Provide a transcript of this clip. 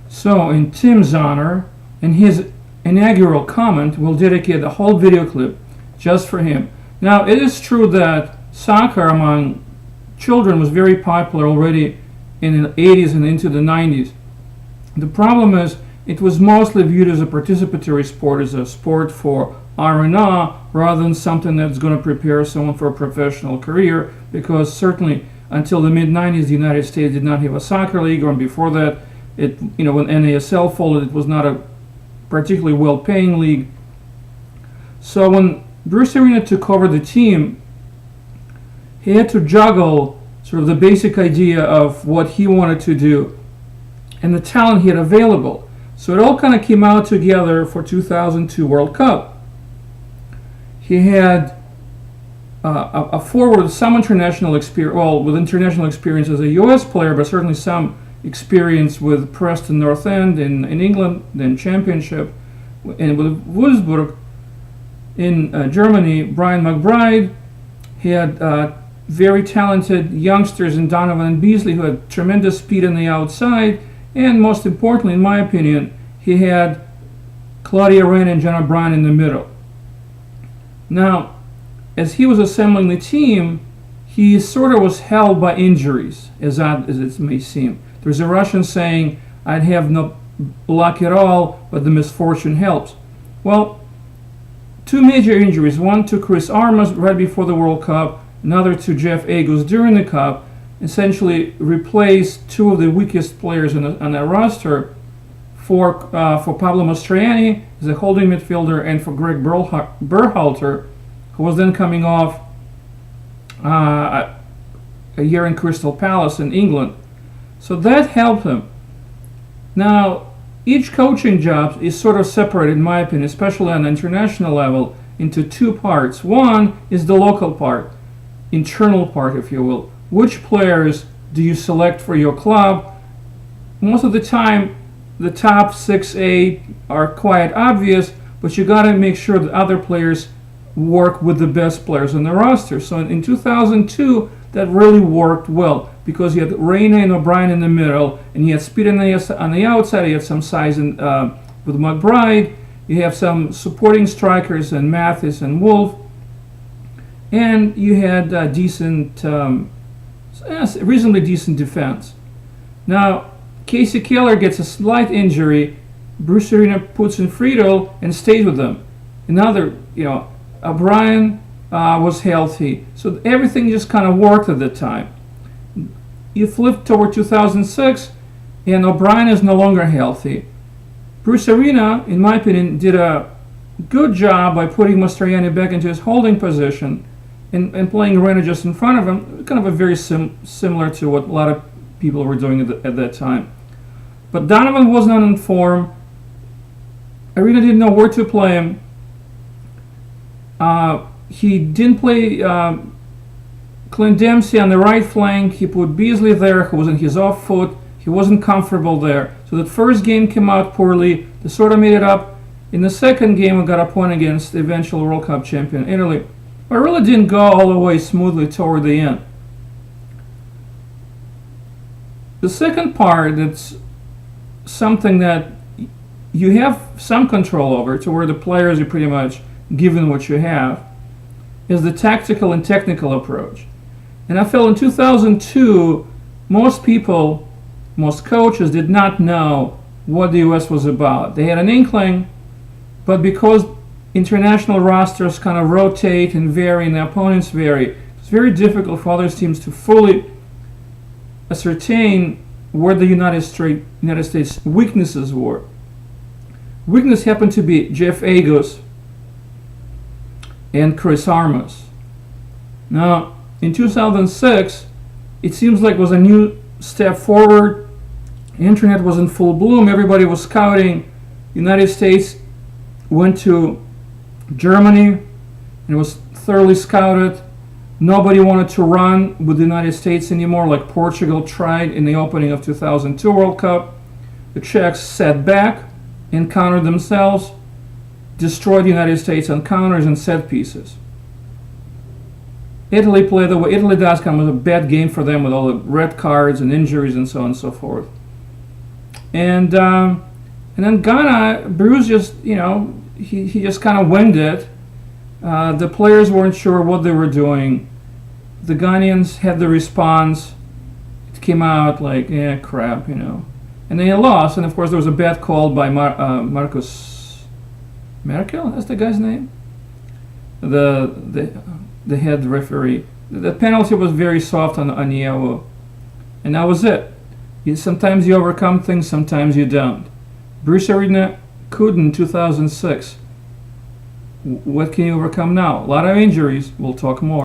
So, in Tim's honor, in his inaugural comment, we'll dedicate a whole video clip just for him. Now, it is true that soccer among children was very popular already in the 80s and into the 90s. The problem is, it was mostly viewed as a participatory sport, as a sport for R&R, rather than something that's going to prepare someone for a professional career, because certainly until the mid-90s, the United States did not have a soccer league, or before that, when NASL folded, it was not a particularly well-paying league. So when Bruce Arena took over the team, he had to juggle sort of the basic idea of what he wanted to do and the talent he had available. So it all kind of came out together for 2002 World Cup. He had a forward with some international experience, well, with international experience as a U.S. player, but certainly some experience with Preston North End in England, then Championship, and with Wolfsburg in Germany, Brian McBride. He had very talented youngsters in Donovan and Beasley who had tremendous speed on the outside, and most importantly, in my opinion, he had Claudia Reyna and John O'Brien in the middle. Now, as he was assembling the team, he sort of was held by injuries, as odd as it may seem. There's a Russian saying, "I'd have no luck at all, but the misfortune helps." Well, two major injuries, one to Chris Armas right before the World Cup, another to Jeff Agos during the Cup, essentially replaced two of the weakest players on the roster for Pablo Mastroianni as a holding midfielder, and for Greg Berhalter, who was then coming off a year in Crystal Palace in England. So that helped him. Now, each coaching job is sort of separated, in my opinion, especially on the international level, into two parts. One is the local part, internal part, if you will. Which players do you select for your club? Most of the time, the top 6, 8 are quite obvious, but you got to make sure that other players work with the best players on the roster. So in 2002, that really worked well, because you had Reyna and O'Brien in the middle, and you had speed on the outside, you had some size with McBride, you have some supporting strikers in Mathis and Wolf, and you had reasonably decent defense. Now, Casey Keller gets a slight injury. Bruce Arena puts in Friedel and stays with them. Another, O'Brien was healthy, so everything just kind of worked at the time. You flip toward 2006, and O'Brien is no longer healthy. Bruce Arena, in my opinion, did a good job by putting Mastroianni back into his holding position and playing Reyna just in front of him, kind of a very similar to what a lot of people were doing at that time. But Donovan was not in form. Arena didn't know where to play him. He didn't play Clint Dempsey on the right flank. He put Beasley there, who was on his off foot. He wasn't comfortable there. So that first game came out poorly. They sort of made it up. In the second game, we got a point against the eventual World Cup champion Italy. But it really didn't go all the way smoothly toward the end. The second part, that's something that you have some control over, to where the players are pretty much given what you have, is the tactical and technical approach. And I feel in 2002, most people, most coaches did not know what the U.S. was about. They had an inkling, but because international rosters kind of rotate and vary and the opponents vary, it's very difficult for other teams to fully ascertain where the United States weaknesses were. Weakness happened to be Jeff Agos and Chris Armas. Now, in 2006, it seems like it was a new step forward. The internet was in full bloom. Everybody was scouting. The United States went to Germany and it was thoroughly scouted. Nobody wanted to run with the United States anymore, like Portugal tried in the opening of 2002 World Cup. The Czechs sat back and countered themselves, destroyed the United States on counters and set pieces. Italy played the way Italy does, kind of a bad game for them with all the red cards and injuries and so on and so forth. And then Ghana, Bruce just, he just kind of winged it. The players weren't sure what they were doing. The Ghanaians had the response. It came out like, yeah, crap, And they lost. And of course, there was a bad call by Marcus Merkel. That's the guy's name. The head referee. The penalty was very soft on Aniawo, and that was it. Sometimes you overcome things, sometimes you don't. Bruce Arena couldn't 2006. What can you overcome now? A lot of injuries. We'll talk more.